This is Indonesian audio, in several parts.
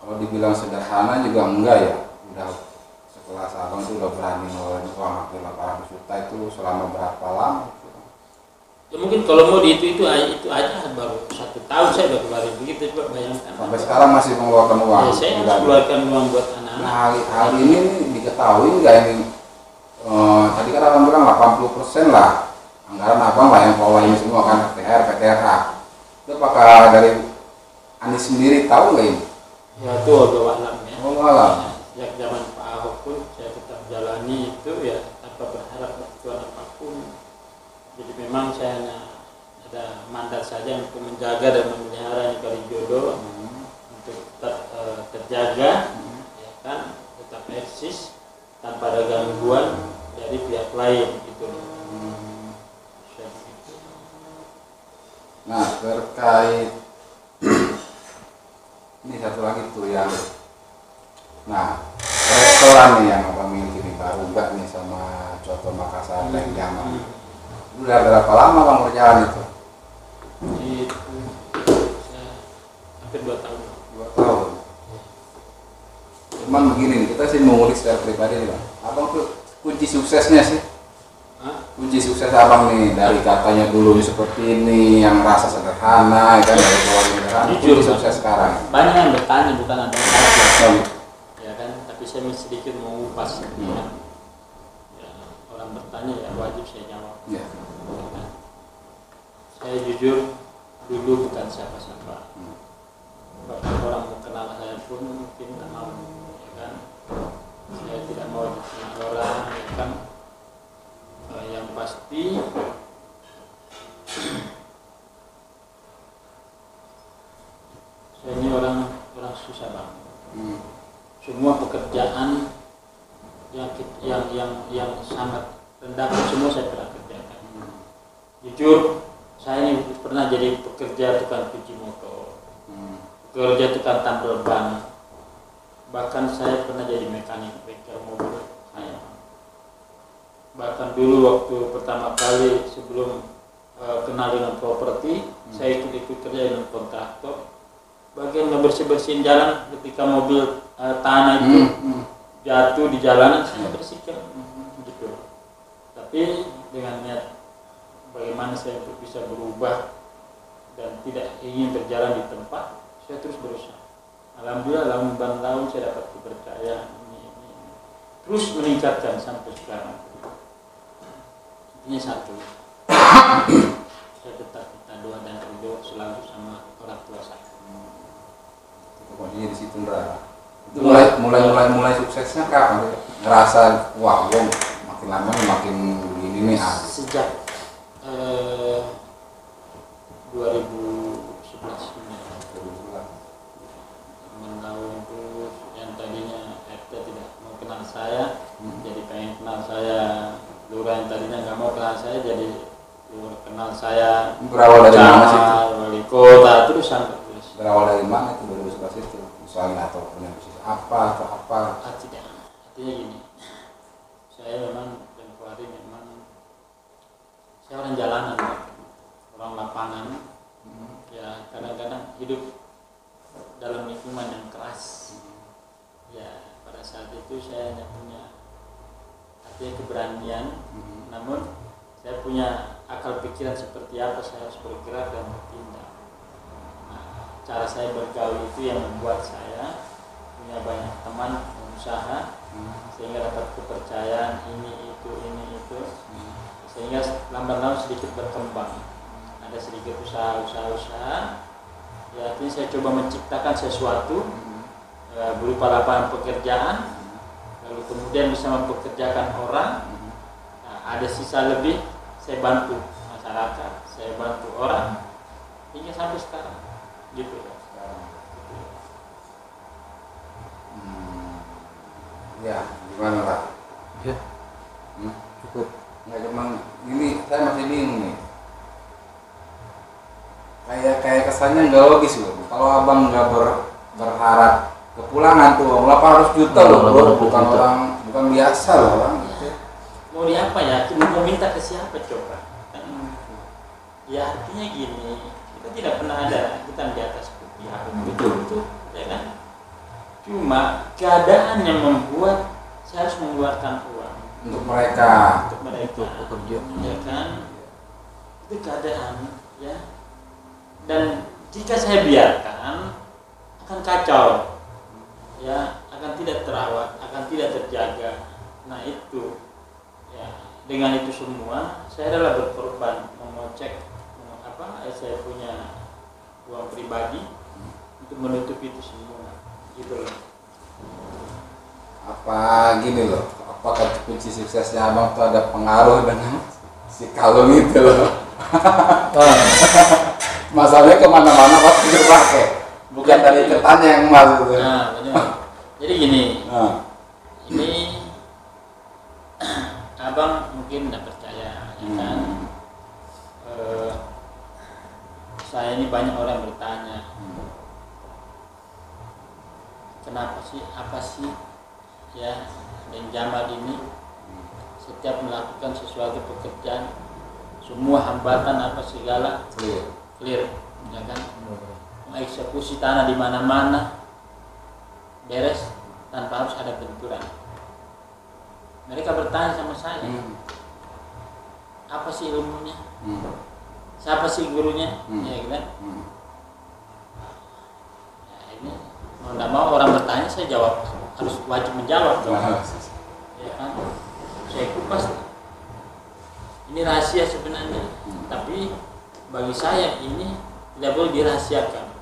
kalau dibilang sederhana juga enggak ya. Udah sekelas abang tuh udah berani ngeluarin uang hampir 800 juta itu selama berapa lama? Ya mungkin kalau mau di itu aja baru 1 tahun saya udah keluarin begitu, coba bayangkan. Sampai sekarang masih mengeluarkan uang. Ya, saya harus keluarkan uang buat anak-anak. Nah, hal ini diketahui nggak ini? Tadi kan abang bilang 80% lah anggaran abang lah yang bawa ini semua kan, THR, PTRH. Itu apakah dari Anies sendiri tahu nggak ini? Ya itu agak alam ya. Oh alam. Ya zaman Pak Ahok pun saya tetap jalani itu ya tanpa berharap bantuan apapun. Jadi memang saya hanya ada mandat saja untuk menjaga dan memelihara Kalijodo untuk tetap terjaga, ya kan, tetap eksis tanpa ada gangguan dari pihak lain gitu loh. Nah terkait ini satu lagi tuh yang, nah restoran nih yang abang miliki nih baru enggak nih sama Coto Makassar dan Jaman. Udah berapa lama bang kerjaan itu? Itu hampir 2 tahun. 2 tahun. Cuman begini nih, kita sih mengulik secara pribadi nih bang. Abang tuh kunci suksesnya sih? Kunci sukses abang nih dari katanya dulu seperti ini yang rasa sederhana, kan dari keluarga kunci sukses sekarang. Banyak yang bertanya, bukan ada yang salah, ya kan. Tapi saya sedikit mengupas. Ya, orang bertanya ya wajib saya jawab. Ya. Saya jujur dulu bukan siapa-siapa. Bahkan orang mengenal saya pun mungkin tak mau, ya kan. Saya tidak mau dikenal orang, ya kan. Yang pasti saya ini orang susah bang. Semua pekerjaan yang sangat rendah semua saya pernah kerjakan. Jujur saya ini pernah jadi pekerja tukang cuci motor, pekerja tukang tambal ban, bahkan saya pernah jadi mekanik bengkel mobil saya. Bahkan dulu waktu pertama kali sebelum kenal dengan properti, saya ikut kerja dengan kontraktor. Bagian ngebersih-bersihin jalan ketika mobil tanah itu jatuh di jalanan, saya bersihkan gitu. Tapi dengan niat bagaimana saya bisa berubah dan tidak ingin berjalan di tempat, saya terus berusaha. Alhamdulillah tahun saya dapat kepercayaan ini. Terus meningkatkan sampai sekarang. Ini satu, saya tetap minta doa dan ridho selalu sama orang tua saya. Pokoknya di situ Ndra. Itu mulai suksesnya kapan? Ngerasa wah, gue makin lama makin begini nih. Sejak 2011 ini. Teman tahun itu yang tadinya RT tidak mau kenal saya, jadi pengen kenal saya. Lurah yang tadinya nggak mau kenal saya jadi lurah kenal saya. Berawal dari mana sih? Wali kota terus sampai terus. Berawal dari mana itu 2011 itu? Misalnya atau punya bisnis apa atau apa? Tidak. Artinya gini, saya memang tempoh hari memang saya orang jalanan, orang lapangan. Ya kadang-kadang hidup dalam lingkungan yang keras. Ya pada saat itu saya hanya punya keberanian, namun saya punya akal pikiran seperti apa saya harus bergerak dan bertindak. Nah, cara saya bergaul itu yang membuat saya punya banyak teman pengusaha, sehingga dapat kepercayaan ini itu, sehingga lambat laun sedikit berkembang. Ada sedikit usaha. Ya artinya saya coba menciptakan sesuatu berupa lapangan pekerjaan. Lalu kemudian bisa mempekerjakan orang. Nah, ada sisa lebih saya bantu masyarakat, saya bantu orang hingga sampai sekarang gitu ya. Ya gimana lah? Ya. Cukup. Nggak cuman ini saya masih bingung nih. Kayak kesannya nggak logis loh. Kalau abang nggak berharap kepulangan tuh 800 juta loh bro, bukan biasa loh bang. Mau di apa ya? Mau minta ke siapa coba? Ya artinya gini, kita tidak pernah ada kita di atas putih, betul, ya kan? Cuma keadaan yang membuat saya harus mengeluarkan uang untuk mereka, untuk pekerja, ya kan? Itu keadaan, ya. Dan jika saya biarkan akan kacau, ya, akan tidak terawat, akan tidak terjaga. Nah itu, ya, dengan itu semua saya adalah berkorban mengocek saya punya uang pribadi untuk menutup itu semua, gitu loh. Apa gini loh, apakah kunci suksesnya abang tuh ada pengaruh dengan si kalung itu loh? Masalahnya kemana-mana pasti dipakai, bukan dari iketannya yang emas itu. Nah, benar. Jadi gini, ini abang mungkin tidak percaya, ya kan? Saya ini banyak orang bertanya, kenapa sih, apa sih, ya, dan Jamal ini setiap melakukan sesuatu pekerjaan, semua hambatan apa segala clear, ya kan? Mengeksekusi tanah di mana-mana beres tanpa harus ada benturan. Mereka bertanya sama saya, apa sih ilmunya? Siapa sih gurunya? Ya kan? Ya, ini mau tidak mau orang bertanya, saya jawab, harus wajib menjawab dong. Ya kan? Saya kupas. Ini rahasia sebenarnya, tapi bagi saya ini tidak boleh dirahasiakan.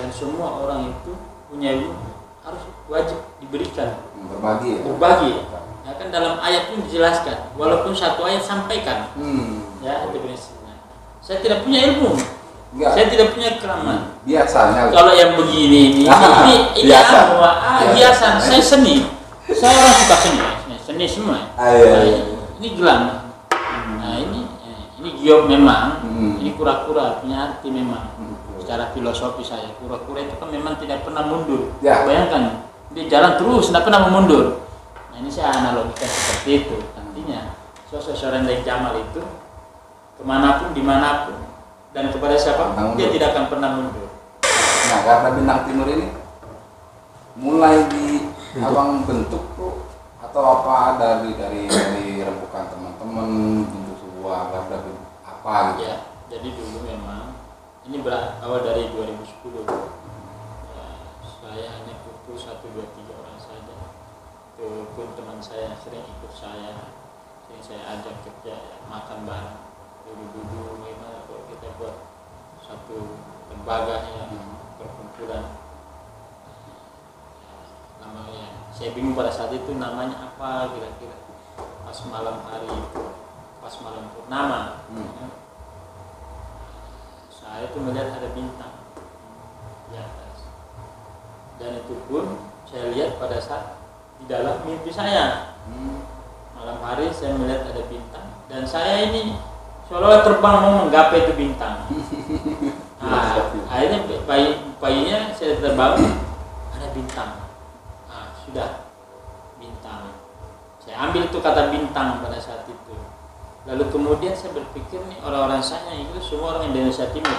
Dan semua orang itu punya ilmu harus wajib diberikan. Berbagi. Ya kan dalam ayat pun dijelaskan, walaupun satu ayat sampaikan. Ya itu prinsipnya. Saya tidak punya ilmu. Enggak. Saya tidak punya keramat. Biasanya. Kalau yang begini ini hiasan. Saya seni. Saya orang suka seni semua. Ini gelang. Nah ini giok memang. Ini kura-kura punya arti memang. Secara filosofi saya, kura-kura itu kan memang tidak pernah mundur. Ya. Bayangkan dia jalan terus, tidak pernah mundur. Nah ini saya analogikan seperti itu. Artinya sosok seorang Dai Jamal itu kemanapun, dimanapun, dan kepada siapa dia tidak akan pernah mundur. Nah karena bintang timur ini mulai di abang bentuk tuh atau apa dari rembukan teman-teman bentuk sebuah garda apa gitu? Ya, jadi dulu memang ini berawal dari 2010. Ya, saya hanya kumpul 1, 2, 3 orang saja. Itu pun teman saya sering ikut saya, sering saya ajak kerja, ya, makan bareng. Dulu gimana kalau kita buat satu lembaga ya, perkumpulan namanya, saya bingung pada saat itu namanya apa kira-kira, pas malam hari itu, pas malam purnama, saya itu melihat ada bintang di atas, dan itu pun saya lihat pada saat di dalam mimpi saya. Malam hari saya melihat ada bintang dan saya ini seolah terbang mau menggapai itu bintang. Akhirnya bayinya saya terbangun, ada bintang. Sudah bintang. Saya ambil itu kata bintang pada saat itu. Lalu kemudian saya berpikir nih orang-orang saya itu semua orang Indonesia Timur,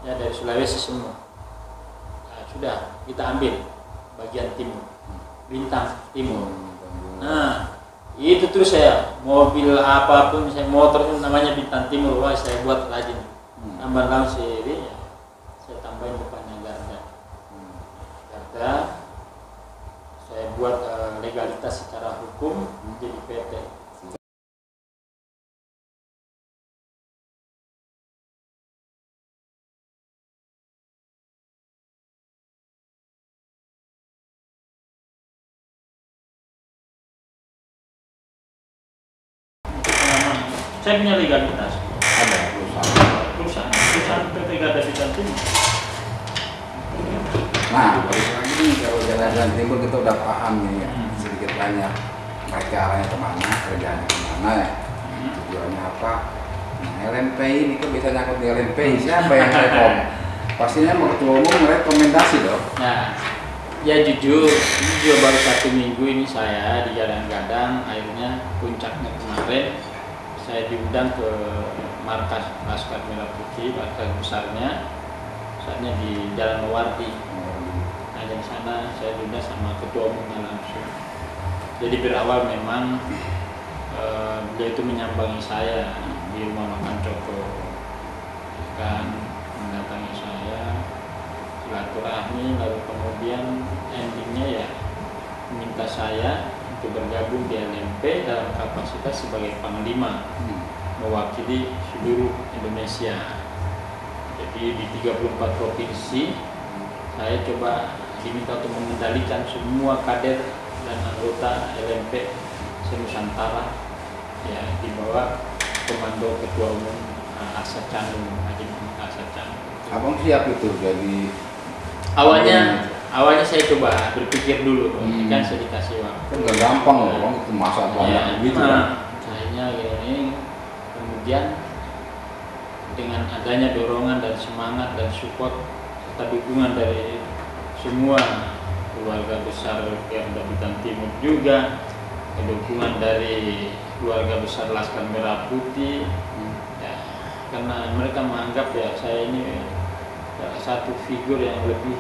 ya dari Sulawesi semua. Sudah kita ambil bagian timur, bintang timur. Nah itu terus saya mobil apapun saya motor itu namanya bintang timur, wah saya buat rajin tambah sendiri ya, saya tambahin depannya garda saya buat legalitas secara hukum jadi PT. Saya punya legalitas. Ada perusahaan PT Garda Bintang Timur. Nah, balik lagi kalau jalan-jalan timur kita udah paham nih sedikit banyak mereka arahnya kemana, kerjaannya kemana ya, tujuannya apa. Nah, LNP ini kan bisa nyangkut di LNP, siapa yang rekom? Pastinya mau ketua umum rekomendasi dong. Nah, ya jujur baru 1 minggu ini saya di Jalan Gadang, akhirnya puncaknya kemarin saya diundang ke markas Laskar Merah Putih, markas besarnya, saatnya di Jalan Mewardi. Nah, dari sana sana saya diundang sama ketua umumnya langsung. Jadi berawal memang beliau itu menyambangi saya di rumah makan Coko, kan mendatangi saya silaturahmi, lalu kemudian endingnya ya minta saya untuk bergabung di LMP dalam kapasitas sebagai panglima mewakili seluruh Indonesia. Jadi di 34 provinsi saya coba diminta untuk mengendalikan semua kader dan anggota LMP se-Nusantara ya di bawah komando Ketua Umum Asad Canu, Haji Muhammad Asad Canu. Abang siap itu jadi Awalnya saya coba berpikir dulu, kan saya dikasih waktu. Kan nggak gampang loh, bang, itu masa banyak gitu kan. Kayaknya gini, kemudian dengan adanya dorongan dan semangat dan support serta dukungan dari semua keluarga besar Garda Bintang Timur juga, dukungan dari keluarga besar Laskar Merah Putih, ya, karena mereka menganggap ya saya ini satu figur yang lebih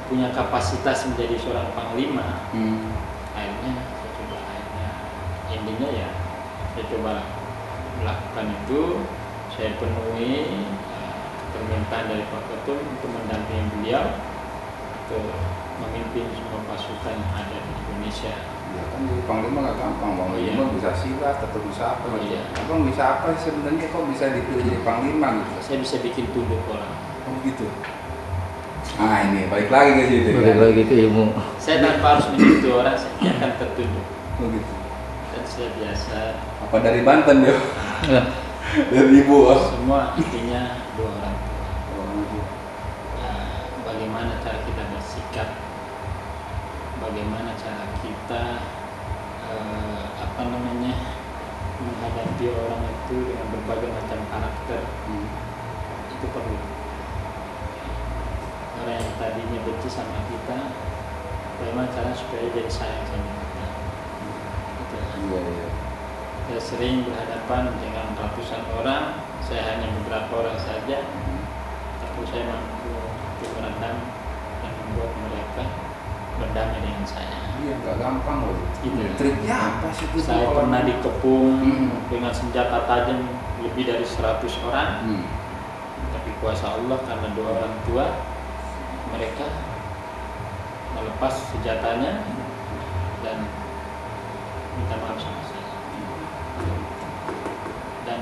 punya kapasitas menjadi seorang panglima. Akhirnya saya coba, endingnya ya saya coba melakukan itu. Saya penuhi permintaan dari Pak Ketum untuk mendampingi beliau untuk memimpin semua pasukan yang ada di Indonesia. Ya kan jadi panglima nggak gampang, bang. Panglima bisa silat atau bisa apa gitu. Abang bisa apa sebenarnya, kok bisa dipilih jadi panglima gitu? Saya bisa bikin tunduk orang. Oh gitu. Nah ini balik lagi ke situ. Balik lagi ke ilmu. Saya tanpa harus menyentuh orang, saya akan tertunduk. Oh gitu. Dan saya biasa. Apa dari Banten ya? Ya. Dari ibu. Semua intinya dua orang tua. Bagaimana cara kita bersikap, bagaimana cara kita menghadapi orang itu dengan berbagai macam karakter, itu perlu. Orang yang tadinya benci sama kita, bagaimana cara supaya jadi sayang sama kita. Gitu. Iya. Saya sering berhadapan dengan ratusan orang, saya hanya beberapa orang saja, tapi saya mampu untuk meredam dan membuat mereka berdamai dengan saya. Iya, nggak gampang loh. Gitu. Triknya apa sih itu? Saya pernah dikepung dengan senjata tajam lebih dari 100 orang, tapi kuasa Allah karena dua orang tua mereka melepas senjatanya dan minta maaf sama saya. Dan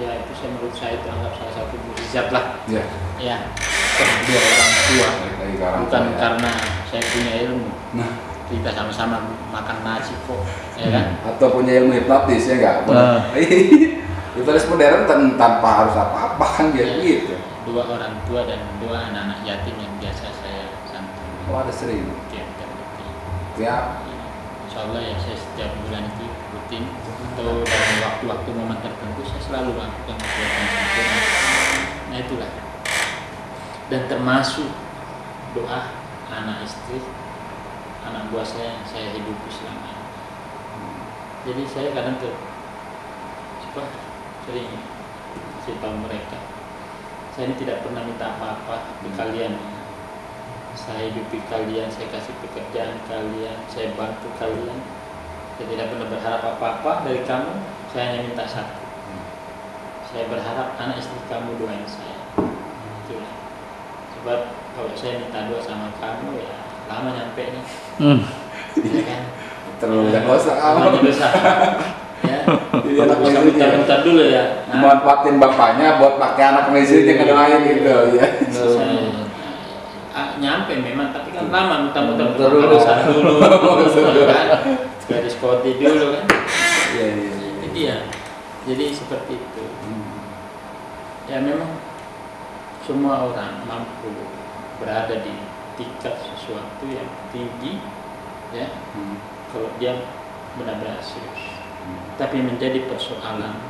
ya itu menurut saya itu anggap salah satu mukjizat lah. Iya. Ya, karena dua orang tua, bukan ya. karena saya punya ilmu. Nah, Kita sama-sama makan nasi kok, ya kan? atau punya ilmu hipnotis ya nggak? Hipnotis modern tanpa harus apa-apa kan Ya, gitu. dua orang tua dan dua anak-anak yatim yang biasa saya santuni. Oh ada sering. Tiap rutin. Ya. Insya Allah ya saya setiap bulan itu rutin atau dalam waktu-waktu momen tertentu saya selalu lakukan kegiatan sempurna. Nah itulah. Dan termasuk doa anak istri, anak buah saya yang saya hidupi selama ini. Jadi saya kadang sering kasih tahu mereka, saya ini tidak pernah minta apa-apa di kalian. Saya hidupi kalian, saya kasih pekerjaan kalian, saya bantu kalian. Saya tidak pernah berharap apa-apa dari kamu. Saya hanya minta satu. Saya berharap anak istri kamu doain saya. Itulah. Sebab kalau saya minta doa sama kamu ya lama nyampe nih. Ya kan? Terlalu banyak dosa. Terlalu dosa. Ya. Jadi anak Bentar dulu ya. manfaatin bapaknya buat pakai anak istri yang kedoain gitu ya. Nyampe memang, tapi kan lama muter-muter terus dulu kan, garis kode dulu kan. Iya. Itu dia. Jadi seperti itu. Ya memang semua orang mampu berada di tingkat sesuatu yang tinggi, ya. Kalau dia benar-benar serius. Tapi menjadi persoalan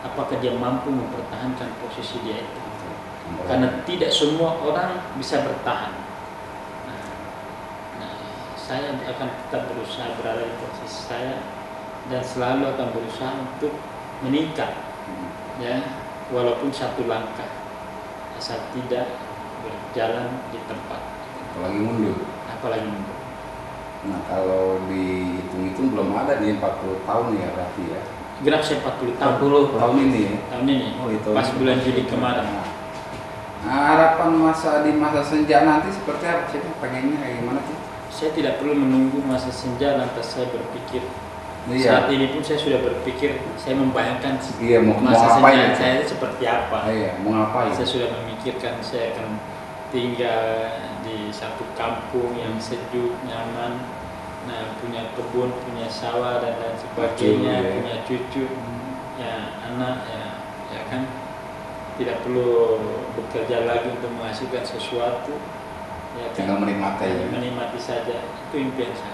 apakah dia mampu mempertahankan posisi dia itu. Karena tidak semua orang bisa bertahan. Nah, saya akan tetap berusaha berada di posisi saya dan selalu akan berusaha untuk meningkat, ya, walaupun satu langkah, asal tidak berjalan di tempat. Apalagi lagi mundur. apalagi mundur. Nah kalau dihitung-hitung belum ada di 40 tahun ya berarti ya. Genap saya 40 tahun 40 Tahun ini ya. tahun ini. Oh itu. Pas bulan Juli kemarin. Nah, harapan di masa senja nanti seperti apa sih? Pengennya kayak gimana sih? Saya tidak perlu menunggu masa senja lantas saya berpikir. Iya. Saat ini pun saya sudah berpikir, saya membayangkan Iya, mau masa ngapain? senja saya itu seperti apa. Iya, mau ngapain? Saya sudah memikirkan saya akan tinggal di satu kampung yang sejuk, nyaman, nah punya kebun, punya sawah dan lain sebagainya, Cucu, ya. punya cucu, ya anak, ya kan, tidak perlu bekerja lagi untuk menghasilkan sesuatu, ya kan, Tinggal menikmati. menikmati saja, itu impian saya.